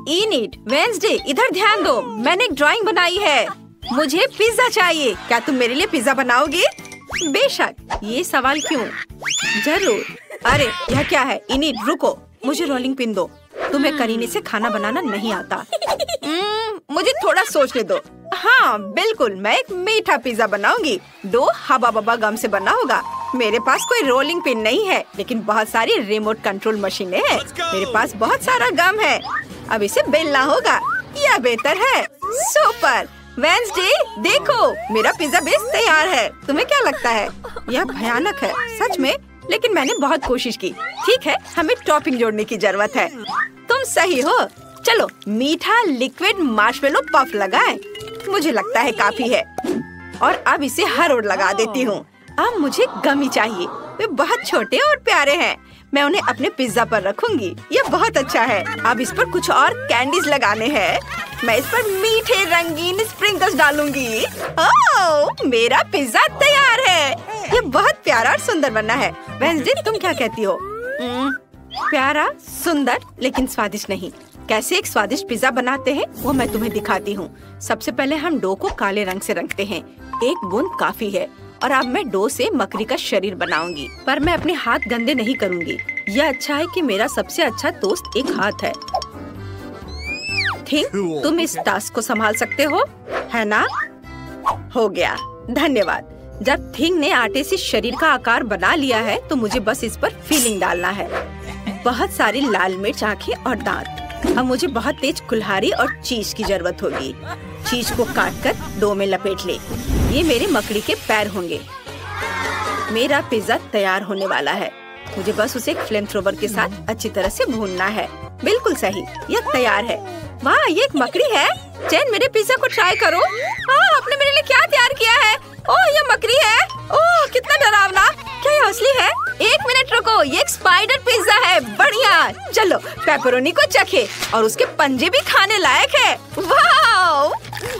Init, Wednesday, इधर ध्यान दो। मैंने एक ड्राइंग बनाई है। मुझे पिज्जा चाहिए। क्या तुम मेरे लिए पिज्जा बनाओगे? बेशक। ये सवाल क्यों? जरूर। अरे यह क्या है? इनिट रुको, मुझे रोलिंग पिन दो। तुम्हें करीने से खाना बनाना नहीं आता। मुझे थोड़ा सोचने दो। हाँ बिल्कुल, मैं एक मीठा पिज्जा बनाऊंगी। डो हबा बबा गम से बना होगा। मेरे पास कोई रोलिंग पिन नहीं है, लेकिन बहुत सारी रिमोट कंट्रोल मशीनें हैं। मेरे पास बहुत सारा गम है। अब इसे बेलना होगा। यह बेहतर है। सुपर। वेंसडे देखो, मेरा पिज्जा बेस तैयार है। तुम्हें क्या लगता है? यह भयानक है सच में, लेकिन मैंने बहुत कोशिश की। ठीक है, हमें टॉपिंग जोड़ने की जरूरत है। तुम सही हो। चलो मीठा लिक्विड मार्शमेलो पफ लगाएं। मुझे लगता है काफी है। और अब इसे हर ओर लगा देती हूँ। अब मुझे गमी चाहिए। वे बहुत छोटे और प्यारे हैं। मैं उन्हें अपने पिज्जा पर रखूंगी। यह बहुत अच्छा है। अब इस पर कुछ और कैंडीज लगाने हैं। मैं इस पर मीठे रंगीन स्प्रिंकल्स डालूंगी। ओह, मेरा पिज्जा तैयार है। यह बहुत प्यारा और सुंदर बना है। वेंसडे तुम क्या कहती हो? प्यारा, सुंदर, लेकिन स्वादिष्ट नहीं। कैसे एक स्वादिष्ट पिज्जा बनाते हैं वो मैं तुम्हें दिखाती हूँ। सबसे पहले हम डो को काले रंग से रंगते हैं। एक बूंद काफी है। और अब मैं डो से मकड़ी का शरीर बनाऊंगी, पर मैं अपने हाथ गंदे नहीं करूंगी। यह अच्छा है कि मेरा सबसे अच्छा दोस्त एक हाथ है। थिंग, तुम इस टास्क को संभाल सकते हो, है ना? हो गया, धन्यवाद। जब थिंग ने आटे से शरीर का आकार बना लिया है, तो मुझे बस इस पर फीलिंग डालना है। बहुत सारी लाल मिर्च, आँखें और दांत। अब मुझे बहुत तेज कुल्हाड़ी और चीज की जरूरत होगी। चीज को काटकर डो में लपेट ले। ये मेरे मकड़ी के पैर होंगे। मेरा पिज्जा तैयार होने वाला है। मुझे बस उसे फ्लेम थ्रोवर के साथ अच्छी तरह से भूनना है। बिल्कुल सही, यह तैयार है। वाह, ये एक मकड़ी है। चैन, मेरे पिज्जा को ट्राई करो। आपने मेरे लिए क्या तैयार किया है? ओह, ये मकड़ी है। ओह, कितना डरावना। क्या ये असली है? एक मिनट रुको, ये एक स्पाइडर पिज्जा है। बढ़िया। चलो पेपरोनी को चखे, और उसके पंजे भी खाने लायक है। वाह,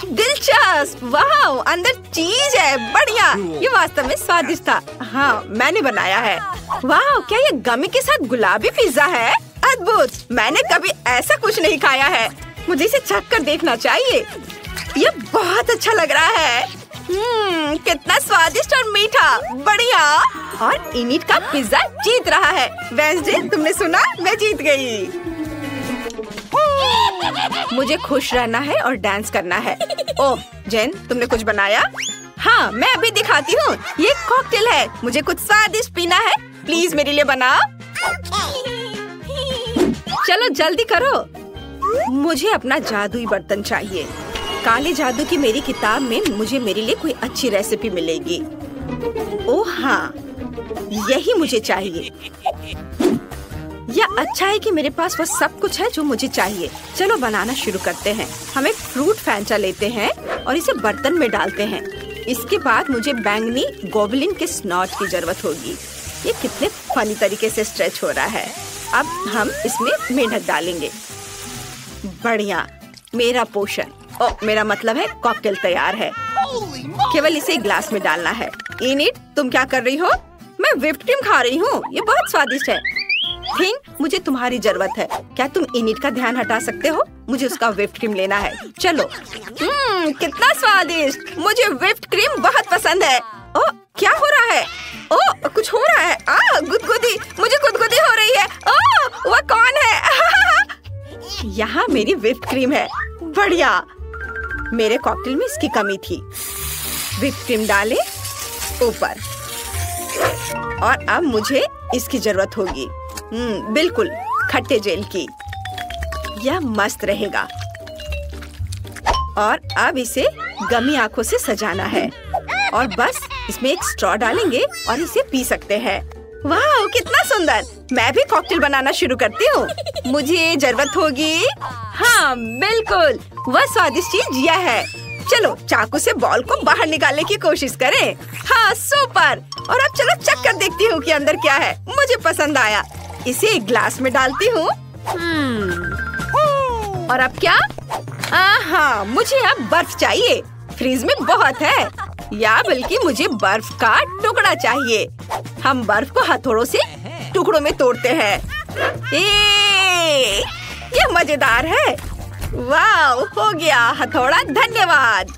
दिलचस्प। वाह, अंदर चीज है। बढ़िया, ये वास्तव में स्वादिष्ट था। हाँ, मैंने बनाया है। वाह, क्या ये गमी के साथ गुलाबी पिज्जा है? अद्भुत। मैंने कभी ऐसा कुछ नहीं खाया है। मुझे इसे चख कर देखना चाहिए। ये बहुत अच्छा लग रहा है। कितना स्वादिष्ट और मीठा। बढ़िया। और इनिट का पिज्जा जीत रहा है। वेंसडे, तुमने सुना? मैं जीत गई। मुझे खुश रहना है और डांस करना है। ओह जेन, तुमने कुछ बनाया? हाँ, मैं अभी दिखाती हूँ। ये कॉकटेल है। मुझे कुछ स्वादिष्ट पीना है। प्लीज मेरे लिए बना। चलो जल्दी करो। मुझे अपना जादुई बर्तन चाहिए। काले जादू की मेरी किताब में मुझे मेरे लिए कोई अच्छी रेसिपी मिलेगी। ओह हाँ, यही मुझे चाहिए। यह अच्छा है कि मेरे पास वो सब कुछ है जो मुझे चाहिए। चलो बनाना शुरू करते हैं। हम एक फ्रूट फैंटा लेते हैं और इसे बर्तन में डालते हैं। इसके बाद मुझे बैंगनी गोबलिन के स्नॉट की जरूरत होगी। ये कितने फनी तरीके से स्ट्रेच हो रहा है। अब हम इसमें मेंढक डालेंगे। बढ़िया, मेरा पोषण, मेरा मतलब है कॉकटेल तैयार है। केवल इसे ग्लास में डालना है। इनिट, तुम क्या कर रही हो? मैं व्हिप्ड क्रीम खा रही हूँ। ये बहुत स्वादिष्ट है। थिंग, मुझे तुम्हारी जरूरत है। क्या तुम इनिट का ध्यान हटा सकते हो? मुझे उसका व्हिप्ड क्रीम लेना है। चलो। कितना स्वादिष्ट। मुझे व्हिप्ड क्रीम बहुत पसंद है। ओह, क्या हो रहा है? ओह, कुछ हो रहा है। गुदगुदी, मुझे गुदगुदी हो रही है। ओह, वह कौन है? यहाँ मेरी व्हिप्ड क्रीम है। बढ़िया। मेरे कॉकटेल में इसकी कमी थी। व्हिप्ड क्रीम डालें ऊपर। और अब मुझे इसकी जरूरत होगी। बिल्कुल, खट्टे जेल की। यह मस्त रहेगा। और अब इसे गमी आंखों से सजाना है। और बस इसमें एक स्ट्रॉ डालेंगे और इसे पी सकते हैं। वाह, कितना सुंदर। मैं भी कॉकटेल बनाना शुरू करती हूँ। मुझे जरूरत होगी। हाँ बिल्कुल, वह स्वादिष्ट चीज यह है। चलो चाकू से बॉल को बाहर निकालने की कोशिश करें। हाँ सुपर। और अब चलो चख कर देखती हूँ कि अंदर क्या है। मुझे पसंद आया। इसे एक ग्लास में डालती हूँ। और अब क्या? हाँ, मुझे अब बर्फ चाहिए। फ्रीज में बहुत है, या बल्कि मुझे बर्फ का टुकड़ा चाहिए। हम बर्फ को हथौड़ों से टुकड़ों में तोड़ते हैं। यह मजेदार है। वाह, हो गया हथौड़ा, धन्यवाद।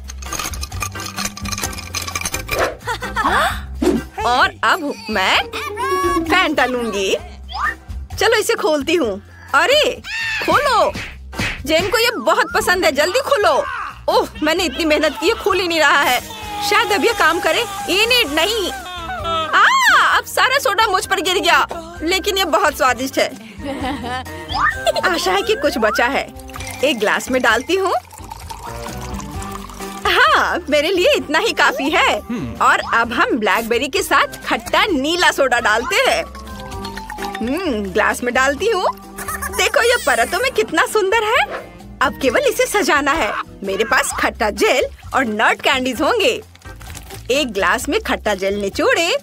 और अब मैं फैंटा लूंगी। चलो इसे खोलती हूँ। अरे खोलो, जेन को ये बहुत पसंद है, जल्दी खोलो। ओह, मैंने इतनी मेहनत की, खुल ही नहीं रहा है। शायद अब ये काम करे। इनिट नहीं। अब सारा सोडा मुझ पर गिर गया, लेकिन ये बहुत स्वादिष्ट है। आशा है कि कुछ बचा है। एक ग्लास में डालती हूँ। हाँ, मेरे लिए इतना ही काफी है। और अब हम ब्लैकबेरी के साथ खट्टा नीला सोडा डालते हैं। ग्लास में डालती हूँ। देखो ये परतों में कितना सुंदर है। अब केवल इसे सजाना है। मेरे पास खट्टा जेल और नट कैंडीज होंगे। एक ग्लास में खट्टा जेल निचोड़े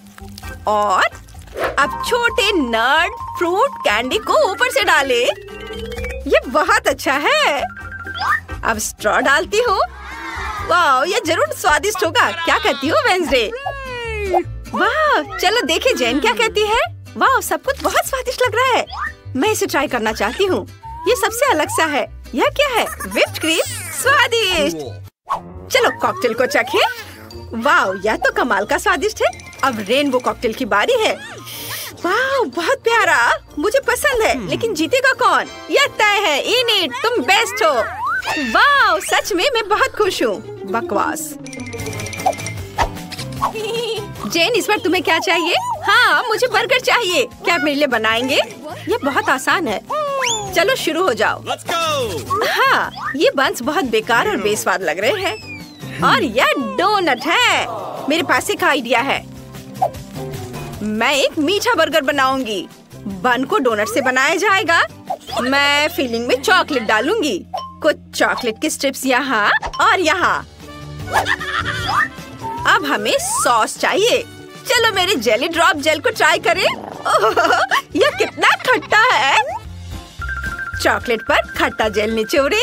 और अब छोटे नट फ्रूट कैंडी को ऊपर से डाले। ये बहुत अच्छा है। अब स्ट्रॉ डालती हूँ। वाह, ये जरूर स्वादिष्ट होगा। क्या कहती हो वेंसडे? वाह, चलो देखे जेन क्या कहती है। वाह, सब कुछ बहुत स्वादिष्ट लग रहा है। मैं इसे ट्राई करना चाहती हूँ। ये सबसे अलग सा है। यह क्या है? व्हिप्ड क्रीम, स्वादिष्ट। चलो कॉकटेल को चखें। वाह, यह तो कमाल का स्वादिष्ट है। अब रेनबो कॉकटेल की बारी है। वाह, बहुत प्यारा, मुझे पसंद है। लेकिन जीतेगा कौन? यह तय है। इनिट, तुम बेस्ट हो। वाह, सच में मैं बहुत खुश हूँ। बकवास। जेन, इस बार तुम्हें क्या चाहिए? हाँ, मुझे बर्गर चाहिए। क्या आप मेरे लिए बनाएंगे? ये बहुत आसान है। चलो शुरू हो जाओ। हाँ, ये बंस बहुत बेकार और बेस्वाद लग रहे हैं। और यह डोनट है। मेरे पास एक आइडिया है। मैं एक मीठा बर्गर बनाऊंगी। बन को डोनट से बनाया जाएगा। मैं फिलिंग में चॉकलेट डालूंगी। कुछ चॉकलेट की स्ट्रिप्स यहाँ और यहाँ। अब हमें सॉस चाहिए। चलो मेरे जेली ड्रॉप जेल को ट्राई करें। यह कितना खट्टा है। चॉकलेट पर खट्टा जेल निचोड़े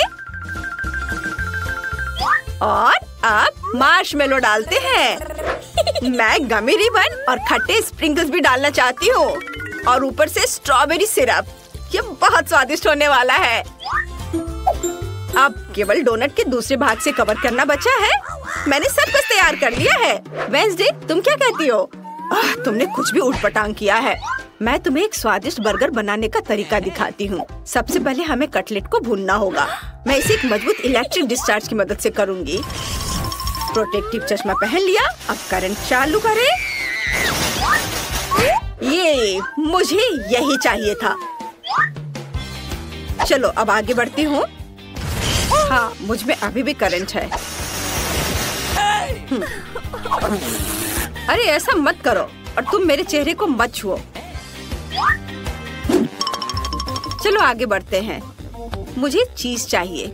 और अब मार्शमेलो डालते हैं। मैं गमी रिबन और खट्टे स्प्रिंकल्स भी डालना चाहती हूँ और ऊपर से स्ट्रॉबेरी सिरप। ये बहुत स्वादिष्ट होने वाला है। अब केवल डोनट के दूसरे भाग से कवर करना बचा है। मैंने सब कुछ तैयार कर लिया है। वेंसडे, तुम क्या कहती हो? तुमने कुछ भी उठपटांग किया है। मैं तुम्हें एक स्वादिष्ट बर्गर बनाने का तरीका दिखाती हूँ। सबसे पहले हमें कटलेट को भूनना होगा। मैं इसे एक मजबूत इलेक्ट्रिक डिस्चार्ज की मदद से करूँगी। प्रोटेक्टिव चश्मा पहन लिया। अब करंट चालू करें। ये मुझे यही चाहिए था। चलो अब आगे बढ़ती हूँ। हाँ, मुझ में अभी भी करंट है। अरे ऐसा मत करो और तुम मेरे चेहरे को मत छुओ। चलो आगे बढ़ते हैं। मुझे चीज चाहिए।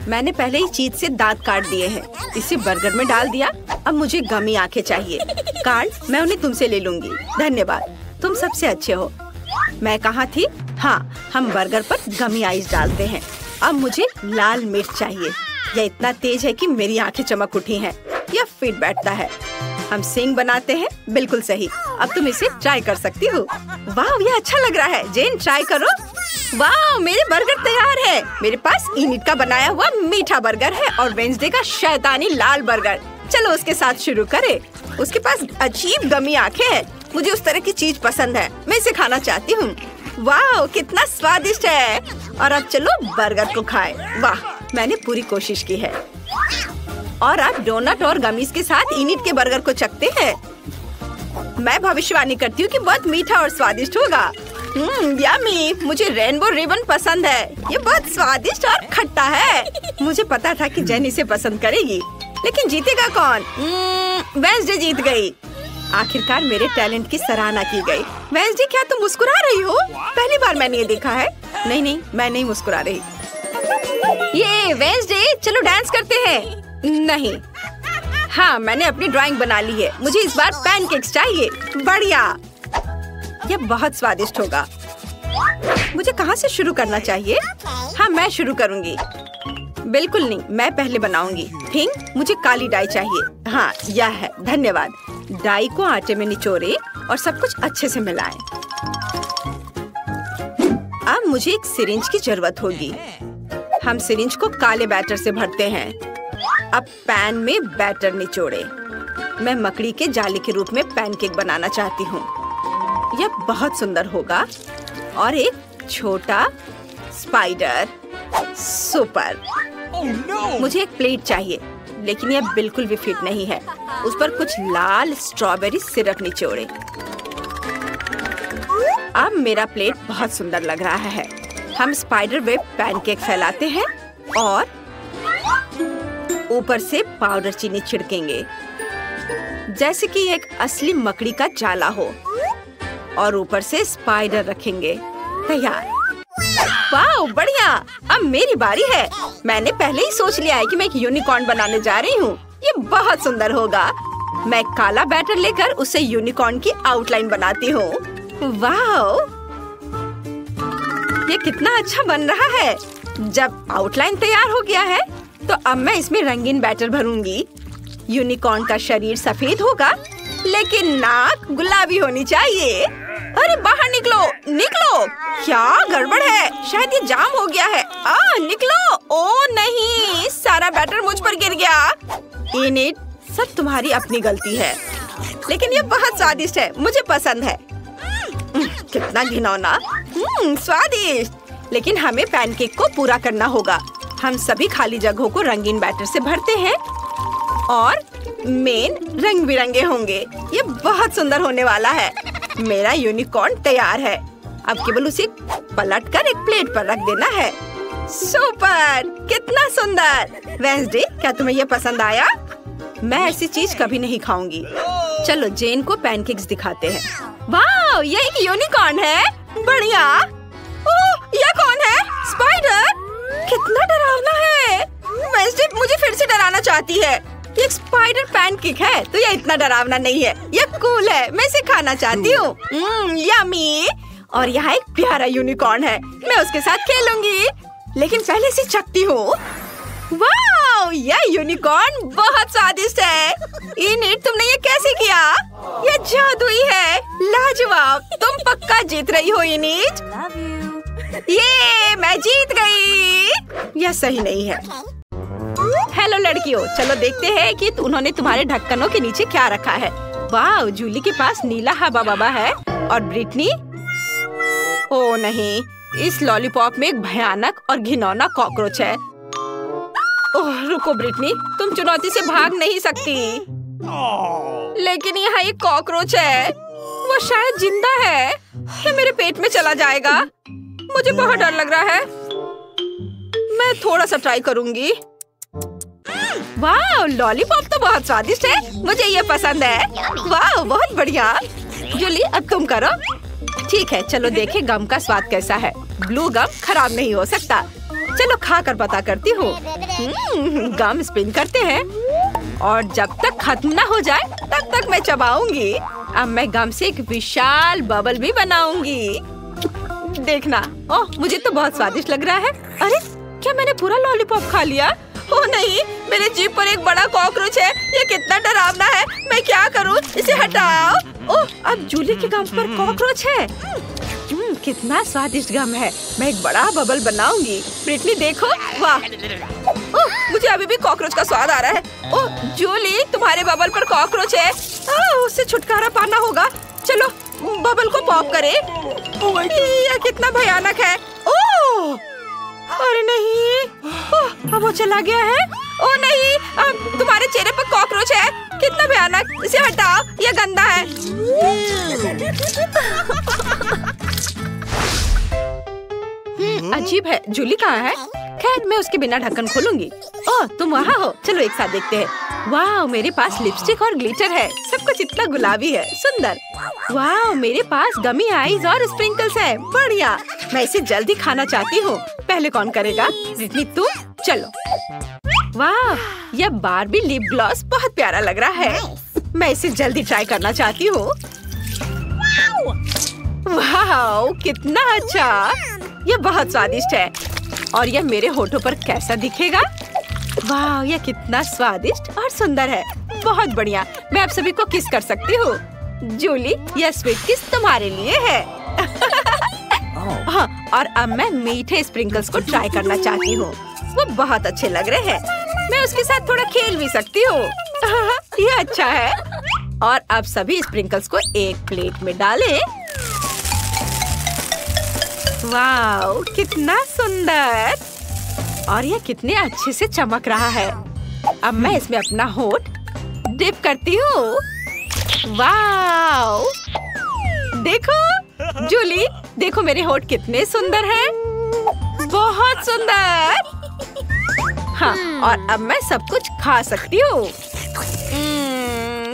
मैंने पहले ही चीज से दांत काट दिए हैं। इसे बर्गर में डाल दिया। अब मुझे गमी आंखें चाहिए। कार्ड मैं उन्हें तुमसे ले लूंगी। धन्यवाद, तुम सबसे अच्छे हो। मैं कहाँ थी? हाँ, हम बर्गर पर गमी आइस डालते हैं। अब मुझे लाल मिर्च चाहिए। यह इतना तेज है कि मेरी आंखें चमक उठी हैं। यह फिट बैठता है। हम सिंग बनाते हैं। बिल्कुल सही। अब तुम इसे ट्राई कर सकती हो। वाह, यह अच्छा लग रहा है। जेन, ट्राई करो। वाह, मेरे बर्गर तैयार है। मेरे पास इनिट का बनाया हुआ मीठा बर्गर है और वेंसडे का शैतानी लाल बर्गर। चलो उसके साथ शुरू करें। उसके पास अजीब गमी आंखें हैं। मुझे उस तरह की चीज पसंद है। मैं इसे खाना चाहती हूँ। वाह, कितना स्वादिष्ट है। और अब चलो बर्गर को खाएं। वाह, मैंने पूरी कोशिश की है। और अब डोनट और गमीज के साथ इनिट के बर्गर को चखते हैं। मैं भविष्यवाणी करती हूँ कि बहुत मीठा और स्वादिष्ट होगा। यम्मी, मुझे रेनबो रिबन पसंद है। ये बहुत स्वादिष्ट और खट्टा है। मुझे पता था कि जेन इसे पसंद करेगी, लेकिन जीतेगा कौन? वेंसडे जीत गई। आखिरकार मेरे टैलेंट की सराहना की गई। वेंसडे, क्या तुम मुस्कुरा रही हो? पहली बार मैंने ये देखा है। नहीं, मैं नहीं मुस्कुरा रही। ये वेंसडे, चलो डांस करते हैं। नहीं। हाँ, मैंने अपनी ड्राइंग बना ली है। मुझे इस बार पैनकेक्स चाहिए। बढ़िया, यह बहुत स्वादिष्ट होगा। मुझे कहाँ से शुरू करना चाहिए? हाँ, मैं शुरू करूँगी। बिल्कुल नहीं, मैं पहले बनाऊंगी। थिंक, मुझे काली डाई चाहिए। हाँ, यह है। धन्यवाद। डाई को आटे में निचोड़े और सब कुछ अच्छे से मिलाएं। अब मुझे एक सिरिंज की जरूरत होगी। हम सिरिंज को काले बैटर से भरते हैं। अब पैन में बैटर निचोड़े। मैं मकड़ी के जाली के रूप में पैनकेक बनाना चाहती हूँ। यह बहुत सुंदर होगा। और एक छोटा स्पाइडर। सुपर। मुझे एक प्लेट चाहिए, लेकिन यह बिल्कुल भी फिट नहीं है। उस पर कुछ लाल स्ट्रॉबेरी सिरप निचोड़े। अब मेरा प्लेट बहुत सुंदर लग रहा है। हम स्पाइडर वेब पैनकेक फैलाते हैं और ऊपर से पाउडर चीनी छिड़केंगे, जैसे कि एक असली मकड़ी का जाला हो। और ऊपर से स्पाइडर रखेंगे। तैयार। वाह, बढ़िया। अब मेरी बारी है। मैंने पहले ही सोच लिया है कि मैं एक यूनिकॉर्न बनाने जा रही हूँ। ये बहुत सुंदर होगा। मैं काला बैटर लेकर उसे यूनिकॉर्न की आउटलाइन बनाती हूँ। वाह, ये कितना अच्छा बन रहा है। जब आउटलाइन तैयार हो गया है, तो अब मैं इसमें रंगीन बैटर भरूंगी। यूनिकॉर्न का शरीर सफेद होगा, लेकिन नाक गुलाबी होनी चाहिए। अरे बाहर निकलो, निकलो। क्या गड़बड़ है? शायद ये जाम हो गया है। निकलो। ओ नहीं, सारा बैटर मुझ पर गिर गया। इनिट, सब तुम्हारी अपनी गलती है, लेकिन ये बहुत स्वादिष्ट है। मुझे पसंद है। कितना घिनौना। स्वादिष्ट। लेकिन हमें पैनकेक को पूरा करना होगा। हम सभी खाली जगहों को रंगीन बैटर से भरते हैं और मेन रंग बिरंगे होंगे। ये बहुत सुंदर होने वाला है। मेरा यूनिकॉर्न तैयार है। अब केवल उसे पलटकर एक प्लेट पर रख देना है। सुपर, कितना सुंदर। वेंसडे, क्या तुम्हें ये पसंद आया? मैं ऐसी चीज कभी नहीं खाऊंगी। चलो जेन को पैनकेक्स दिखाते हैं। वाह, ये एक यूनिकॉर्न है। बढ़िया। ओह, यह कौन है? स्पाइडर। कितना डरावना है। वेंसडे मुझे फिर से डराना चाहती है। ये एक स्पाइडर पैनकेक है, तो यह इतना डरावना नहीं है। यह कूल है। मैं इसे खाना चाहती हूँ। यम्मी। और यहाँ एक प्यारा यूनिकॉर्न है। मैं उसके साथ खेलूंगी, लेकिन पहले इसे चखती हूँ। वाह, यह यूनिकॉर्न बहुत स्वादिष्ट है। इनिट, तुमने ये कैसे किया? यह जादुई है। लाजवाब। तुम पक्का जीत रही हो इनिट। ये मैं जीत गई। यह सही नहीं है। हेलो लड़कियों, चलो देखते हैं कि उन्होंने तुम्हारे ढक्कनों के नीचे क्या रखा है। वाह, जूली के पास नीला हबा बबा है। और ब्रिटनी? ओ नहीं, इस लॉलीपॉप में एक भयानक और घिनौना कॉकरोच है। ओह रुको ब्रिटनी, तुम चुनौती से भाग नहीं सकती। लेकिन यहाँ एक कॉकरोच है। वो शायद जिंदा है। ये मेरे पेट में चला जाएगा। मुझे बहुत डर लग रहा है। मैं थोड़ा सा ट्राई करूंगी। वाह, लॉलीपॉप तो बहुत स्वादिष्ट है। मुझे ये पसंद है। वाह, बहुत बढ़िया। जूली, अब तुम करो। ठीक है, चलो देखें गम का स्वाद कैसा है। ब्लू गम खराब नहीं हो सकता। चलो खाकर पता करती हूँ। गम स्पिन करते हैं और जब तक खत्म ना हो जाए तब तक मैं चबाऊंगी। अब मैं गम से एक विशाल बबल भी बनाऊंगी। देखना। ओह, मुझे तो बहुत स्वादिष्ट लग रहा है। अरे, क्या मैंने पूरा लॉलीपॉप खा लिया? ओह नहीं, मेरे जीभ पर एक बड़ा कॉकरोच है। ये कितना डरावना है। मैं क्या करूं? इसे हटाओ। ओह, अब जूली के गम पर कॉकरोच है। कितना स्वादिष्ट गम है। मैं एक बड़ा बबल बनाऊंगी। ब्रिटनी देखो। वाह, ओह, मुझे अभी भी कॉकरोच का स्वाद आ रहा है। ओह जूली, तुम्हारे बबल पर कॉकरोच है। उससे छुटकारा पाना होगा। चलो बबल को पॉप करें। यह कितना भयानक है। ओह, अरे नहीं। ओह, अब वो चला गया है। ओह नहीं, अब तुम्हारे चेहरे पर कॉकरोच है। कितना भयानक। इसे हटाओ, यह गंदा है। अजीब है। जूली कहाँ है? खैर, मैं उसके बिना ढक्कन खोलूंगी। ओह, तुम वहाँ हो। चलो एक साथ देखते हैं। वाह, मेरे पास लिपस्टिक और ग्लिटर है। सब कुछ इतना गुलाबी है। सुंदर। वाह, मेरे पास गमी आईज और स्प्रिंकल्स है। बढ़िया। मैं इसे जल्दी खाना चाहती हूँ। पहले कौन करेगा? ब्रिटनी, तुम। चलो। वाह, यह बार्बी लिप ग्लॉस बहुत प्यारा लग रहा है। मैं इसे जल्दी ट्राई करना चाहती हूँ। वाह, कितना अच्छा। यह बहुत स्वादिष्ट है। और यह मेरे होठों पर कैसा दिखेगा? वाह, यह कितना स्वादिष्ट और सुंदर है। बहुत बढ़िया। मैं आप सभी को किस कर सकती हूँ। जूली, यह स्वीट किस तुम्हारे लिए है। हाँ, और अब मैं मीठे स्प्रिंकल्स को ट्राई करना चाहती हूँ। वो बहुत अच्छे लग रहे हैं। मैं उसके साथ थोड़ा खेल भी सकती हूँ। ये अच्छा है। और अब सभी स्प्रिंकल्स को एक प्लेट में डालें। वाओ, कितना सुंदर! और ये कितने अच्छे से चमक रहा है। अब मैं इसमें अपना होठ डिप करती हूँ। वाओ! देखो जूली, देखो मेरे होठ कितने सुंदर हैं। बहुत सुंदर। हाँ, और अब मैं सब कुछ खा सकती हूँ।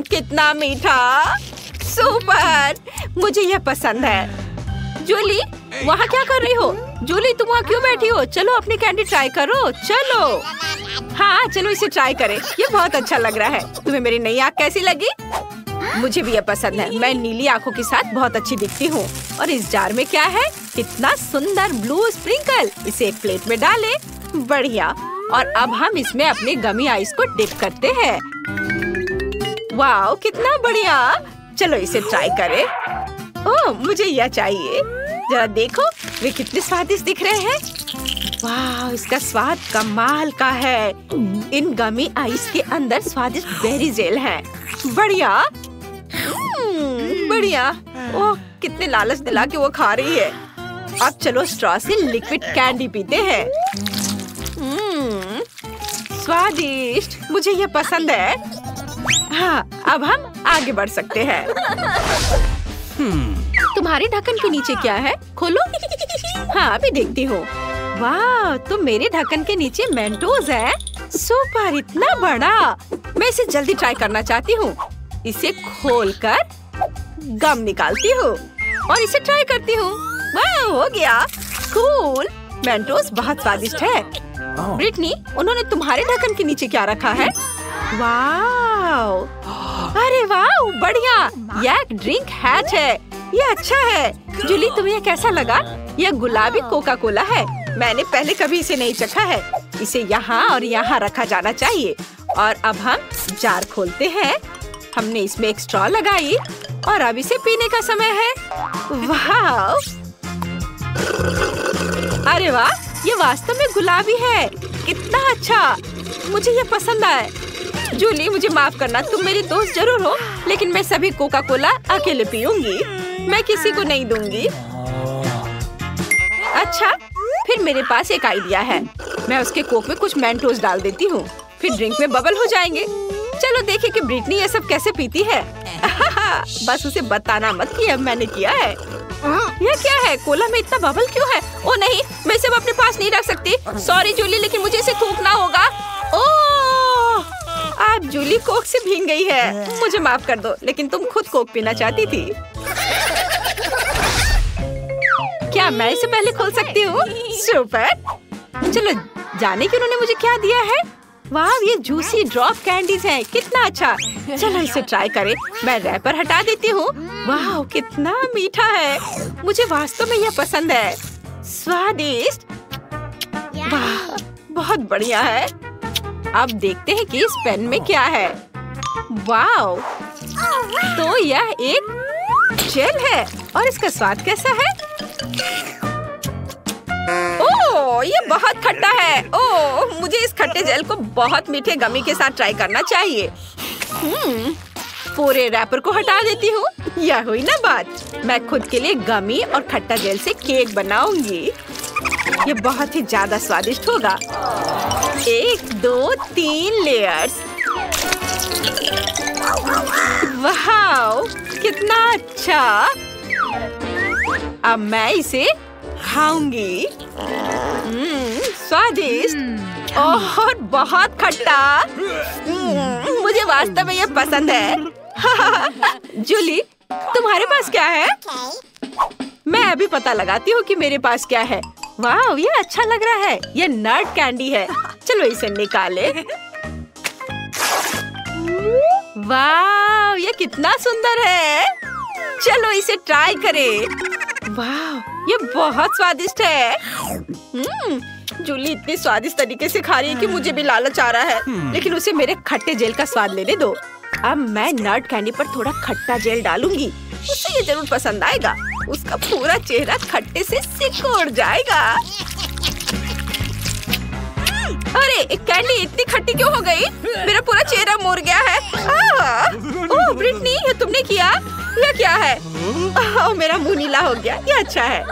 कितना मीठा! सुपर! मुझे यह पसंद है। जूली, वहाँ क्या कर रही हो? जूली, तुम वहाँ क्यों बैठी हो? चलो अपनी कैंडी ट्राई करो, चलो। हाँ, चलो इसे ट्राई करें। ये बहुत अच्छा लग रहा है। तुम्हें मेरी नई आँख कैसी लगी? मुझे भी ये पसंद है। मैं नीली आँखों के साथ बहुत अच्छी दिखती हूँ। और इस जार में क्या है? कितना सुंदर ब्लू स्प्रिंकल। इसे एक प्लेट में डालें। बढ़िया। और अब हम इसमें अपने गमी आइस को डिप करते हैं। वाओ, कितना बढ़िया! चलो इसे ट्राई करें। ओह, मुझे यह चाहिए। जरा देखो, वे कितने स्वादिष्ट दिख रहे हैं। वाह, इसका स्वाद कमाल का है। इन गमी आइस के अंदर स्वादिष्ट बेरी जेल है। बढ़िया। बढ़िया। ओह, कितने लालच दिला के वो खा रही है। अब चलो स्ट्रॉ से लिक्विड कैंडी पीते हैं। स्वादिष्ट, मुझे ये पसंद है। हाँ, अब हम आगे बढ़ सकते हैं। तुम्हारे ढक्कन के नीचे क्या है? खोलो। हाँ, अभी देखती हूँ। वाह, तो मेरे ढक्कन के नीचे मेंटोस है। सुपर, इतना बड़ा। मैं इसे जल्दी ट्राई करना चाहती हूँ। इसे खोलकर गम निकालती हूँ और इसे ट्राई करती हूँ। वाह, हो गया। कूल। मेंटोस बहुत स्वादिष्ट है। ब्रिटनी, उन्होंने तुम्हारे ढक्कन के नीचे क्या रखा है? वाह! अरे वाह, बढ़िया। यह एक ड्रिंक हैच है। ये अच्छा है। जूली, तुम्हें यह कैसा लगा? यह गुलाबी कोका कोला है। मैंने पहले कभी इसे नहीं चखा है। इसे यहाँ और यहाँ रखा जाना चाहिए। और अब हम जार खोलते हैं। हमने इसमें एक स्ट्रॉ लगाई और अब इसे पीने का समय है। वाह! अरे वाह, ये वास्तव में गुलाबी है। कितना अच्छा! मुझे ये पसंद आया। जूली, मुझे माफ करना, तुम मेरी दोस्त जरूर हो, लेकिन मैं सभी कोका कोला अकेले पीऊंगी। मैं किसी को नहीं दूंगी। अच्छा, फिर मेरे पास एक आइडिया है। मैं उसके कोक में कुछ मेंटोस डाल देती हूँ। फिर ड्रिंक में बबल हो जाएंगे। चलो देखें कि ब्रिटनी ये सब कैसे पीती है। बस उसे बताना मत कि अब मैंने किया है। यह क्या है? कोला में इतना बबल क्यों है? ओ नहीं, मैं इसे अपने पास नहीं रख सकती। सॉरी जूली, लेकिन मुझे इसे थूकना होगा। ओह! आप जूली कोक से भीग गई है। मुझे माफ कर दो, लेकिन तुम खुद कोक पीना चाहती थी। क्या मैं इसे पहले खोल सकती हूँ? सुपर! चलो जाने कि उन्होंने मुझे क्या दिया है। वाह, ये जूसी ड्रॉप कैंडीज हैं। कितना अच्छा! चलो इसे ट्राई करें। मैं रैपर हटा देती हूँ। वाह, कितना मीठा है। मुझे वास्तव में यह पसंद है। स्वादिष्ट। वाह, बहुत बढ़िया है। अब देखते हैं कि इस पेन में क्या है। वाह, तो यह एक जेल है। और इसका स्वाद कैसा है? ओह, ये बहुत खट्टा है। ओह, मुझे इस खट्टे जेल को बहुत मीठे गमी के साथ ट्राई करना चाहिए। पूरे रैपर को हटा देती हूँ। यह हुई ना बात। मैं खुद के लिए गमी और खट्टा जेल से केक बनाऊंगी। ये बहुत ही ज्यादा स्वादिष्ट होगा। 1, 2, 3 लेयर्स। वाह, कितना अच्छा! अब मैं इसे खाऊंगी। स्वादिष्ट और बहुत खट्टा। मुझे वास्तव में ये पसंद है। जूली, तुम्हारे पास क्या है? मैं अभी पता लगाती हूँ कि मेरे पास क्या है। वाह, ये अच्छा लग रहा है। ये नट कैंडी है। चलो इसे निकाले। वाह, ये कितना सुंदर है। चलो इसे ट्राई करें। वाह, ये बहुत स्वादिष्ट है। जूली इतनी स्वादिष्ट तरीके से खा रही है कि मुझे भी लालच आ रहा है। लेकिन उसे मेरे खट्टे जेल का स्वाद लेने दो। अब मैं नट कैंडी पर थोड़ा खट्टा जेल डालूंगी। उसे ये जरूर पसंद आएगा। उसका पूरा चेहरा खट्टे से सिकुड़ जाएगा। अरे एक कैंडी इतनी खट्टी क्यों हो गई? मेरा पूरा चेहरा मुड़ गया है। ओह ब्रिटनी, ये तुमने किया? ये क्या है? ओह मेरा मुंह नीला हो गया। ये अच्छा है।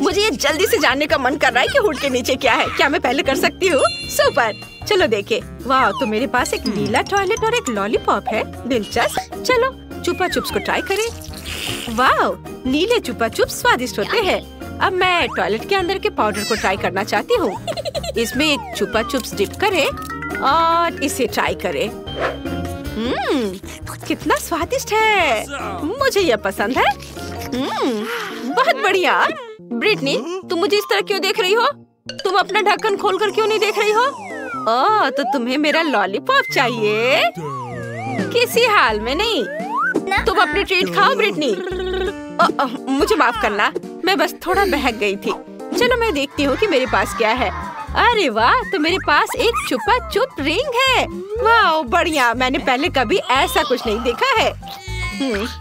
मुझे ये जल्दी से जानने का मन कर रहा है कि हुड के नीचे क्या है। क्या मैं पहले कर सकती हूँ? सुपर, चलो देखे। वाह, तो मेरे पास एक नीला टॉयलेट और एक लॉलीपॉप है। दिलचस्प। चलो चुपा चुप्स को ट्राई करें। वाह, नीले चुपा चुप्स स्वादिष्ट होते हैं। अब मैं टॉयलेट के अंदर के पाउडर को ट्राई करना चाहती हूँ। इसमें एक चुपा चुप्स डिप करें और इसे ट्राई करें। कितना स्वादिष्ट है। मुझे यह पसंद है। बहुत बढ़िया। ब्रिटनी, तुम मुझे इस तरह क्यों देख रही हो? तुम अपना ढक्कन खोलकर क्यों नहीं देख रही हो? ओह, तो तुम्हें मेरा लॉलीपॉप चाहिए? किसी हाल में नहीं। तुम अपनी ट्रीट खाओ ब्रिटनी। मुझे माफ करना, मैं बस थोड़ा बहक गई थी। चलो मैं देखती हूँ कि मेरे पास क्या है। अरे वाह, तो मेरे पास एक चुपा चुप रिंग है। वाह बढ़िया, मैंने पहले कभी ऐसा कुछ नहीं देखा है।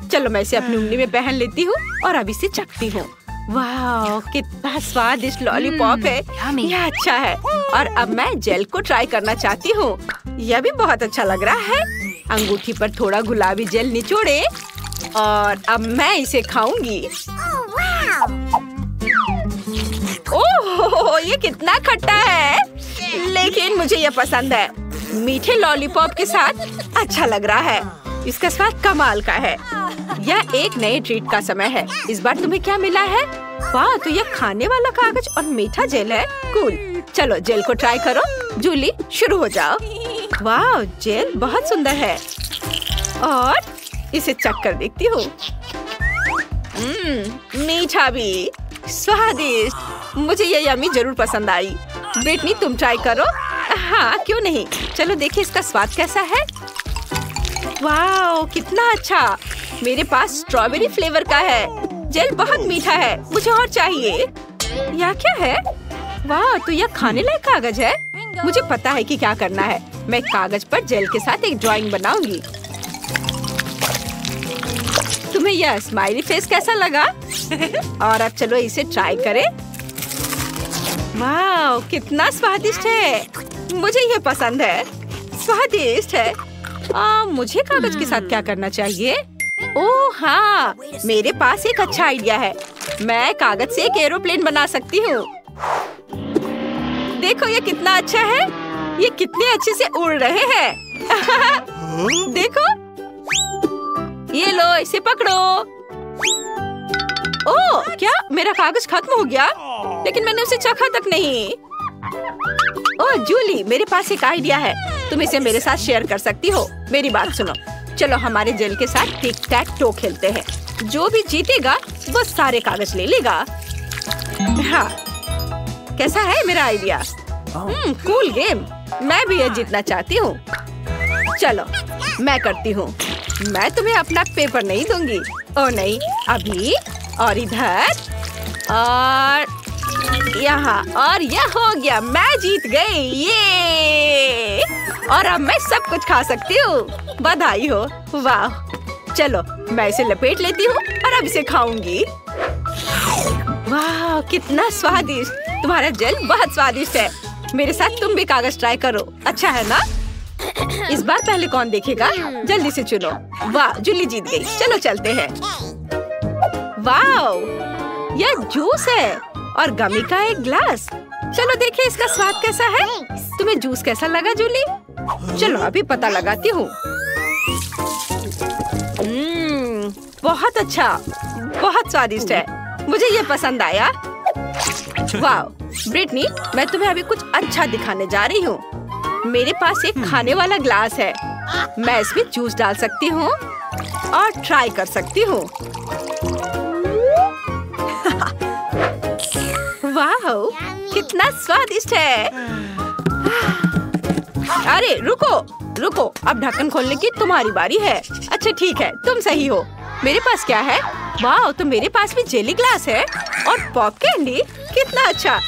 चलो मैं इसे अपनी उंगली में पहन लेती हूँ और अब इसे चखती हूँ। वाह, कितना स्वादिष्ट लॉलीपॉप है। यह अच्छा है। और अब मैं जेल को ट्राई करना चाहती हूँ। यह भी बहुत अच्छा लग रहा है। अंगूठी पर थोड़ा गुलाबी जेल निचोड़े और अब मैं इसे खाऊंगी। ओह, ये कितना खट्टा है, लेकिन मुझे ये पसंद है। मीठे लॉलीपॉप के साथ अच्छा लग रहा है। इसका स्वाद कमाल का है। यह एक नए ट्रीट का समय है। इस बार तुम्हें क्या मिला है? वाह, तो यह खाने वाला कागज और मीठा जेल है। कूल। चलो जेल को ट्राई करो। जूली, शुरू हो जाओ। वाह, जेल बहुत सुंदर है और इसे चख कर देखती हूँ। मीठा भी, स्वादिष्ट। मुझे ये यम्मी जरूर पसंद आई। ब्रिटनी, तुम ट्राई करो। हाँ, क्यों नहीं। चलो देखिए इसका स्वाद कैसा है। वाह, कितना अच्छा। मेरे पास स्ट्रॉबेरी फ्लेवर का है। जेल बहुत मीठा है, मुझे और चाहिए। यह क्या है? वाह, तो यह खाने लायक कागज है। मुझे पता है कि क्या करना है। मैं कागज पर जेल के साथ एक ड्राइंग बनाऊंगी। तुम्हें यह स्माइली फेस कैसा लगा? और अब चलो इसे ट्राई करें। वाह, कितना स्वादिष्ट है। मुझे यह पसंद है। स्वादिष्ट है। मुझे कागज के साथ क्या करना चाहिए? ओह हाँ, मेरे पास एक अच्छा आइडिया है। मैं कागज से एक एरोप्लेन बना सकती हूँ। देखो ये कितना अच्छा है। ये कितने अच्छे से उड़ रहे हैं। देखो, ये लो, इसे पकड़ो। ओह, क्या मेरा कागज खत्म हो गया? लेकिन मैंने उसे चखा तक नहीं। ओह जूली, मेरे पास एक आइडिया है। तुम इसे मेरे साथ शेयर कर सकती हो। मेरी बात सुनो। चलो हमारे जेल के साथ टिक टैक टो खेलते हैं। जो भी जीतेगा वो सारे कागज ले लेगा। हाँ, कैसा है मेरा आइडिया? Cool game. मैं भी ये जीतना चाहती हूँ। चलो मैं करती हूँ। मैं तुम्हें अपना पेपर नहीं दूंगी। ओ नहीं, अभी और इधर और यहाँ, और यह हो गया। मैं जीत गई। ये और अब मैं सब कुछ खा सकती हूँ। बधाई हो। वाह, चलो मैं इसे लपेट लेती हूँ और अब इसे खाऊंगी। वाह, कितना स्वादिष्ट। तुम्हारा जेल बहुत स्वादिष्ट है। मेरे साथ तुम भी कागज ट्राई करो। अच्छा है ना? इस बार पहले कौन देखेगा? जल्दी से चुनो। वाह, जूली जीत गई। चलो चलते हैं। वाह, यह जूस है और गमी का एक ग्लास। चलो देखिए इसका स्वाद कैसा है। तुम्हें जूस कैसा लगा जूली? चलो अभी पता लगाती हूँ। बहुत अच्छा, बहुत स्वादिष्ट है। मुझे ये पसंद आया। वाह ब्रिटनी, मैं तुम्हें अभी कुछ अच्छा दिखाने जा रही हूँ। मेरे पास एक खाने वाला ग्लास है। मैं इसमें जूस डाल सकती हूँ और ट्राई कर सकती हूँ। वाह, कितना स्वादिष्ट है। अरे रुको रुको, अब ढक्कन खोलने की तुम्हारी बारी है। अच्छा ठीक है, तुम सही हो। मेरे पास क्या है? वाह, तो मेरे पास भी जेली ग्लास है और पॉप कैंडी। कितना अच्छा।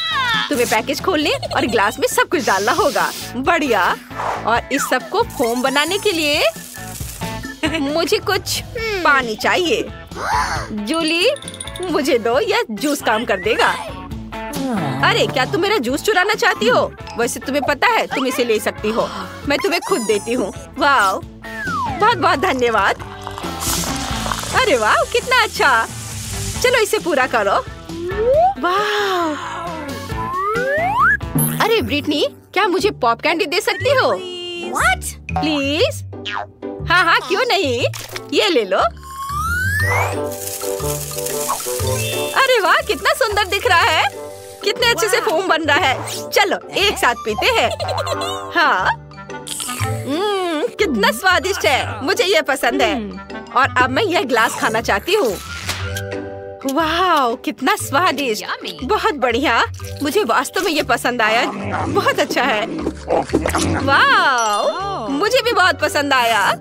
तुम्हें पैकेज खोलने और ग्लास में सब कुछ डालना होगा। बढ़िया। और इस सब को फोम बनाने के लिए मुझे कुछ पानी चाहिए। जूली, मुझे दो, यह जूस काम कर देगा। अरे क्या तुम मेरा जूस चुराना चाहती हो? वैसे तुम्हें पता है तुम इसे ले सकती हो, मैं तुम्हें खुद देती हूँ। वाह, बहुत बहुत धन्यवाद। अरे वाह, कितना अच्छा। चलो इसे पूरा करो। वाह। अरे ब्रिटनी, क्या मुझे पॉप कैंडी दे सकती हो? What? प्लीज। हाँ हाँ, क्यों नहीं, ये ले लो। अरे वाह, कितना सुंदर दिख रहा है, कितने अच्छे से फोम बन रहा है। चलो एक साथ पीते हैं। हाँ, कितना स्वादिष्ट है, मुझे ये पसंद है। और अब मैं यह ग्लास खाना चाहती हूँ। वाह, कितना स्वादिष्ट, बहुत बढ़िया। मुझे वास्तव में ये पसंद आया, बहुत अच्छा है। वाह, मुझे भी बहुत पसंद आया।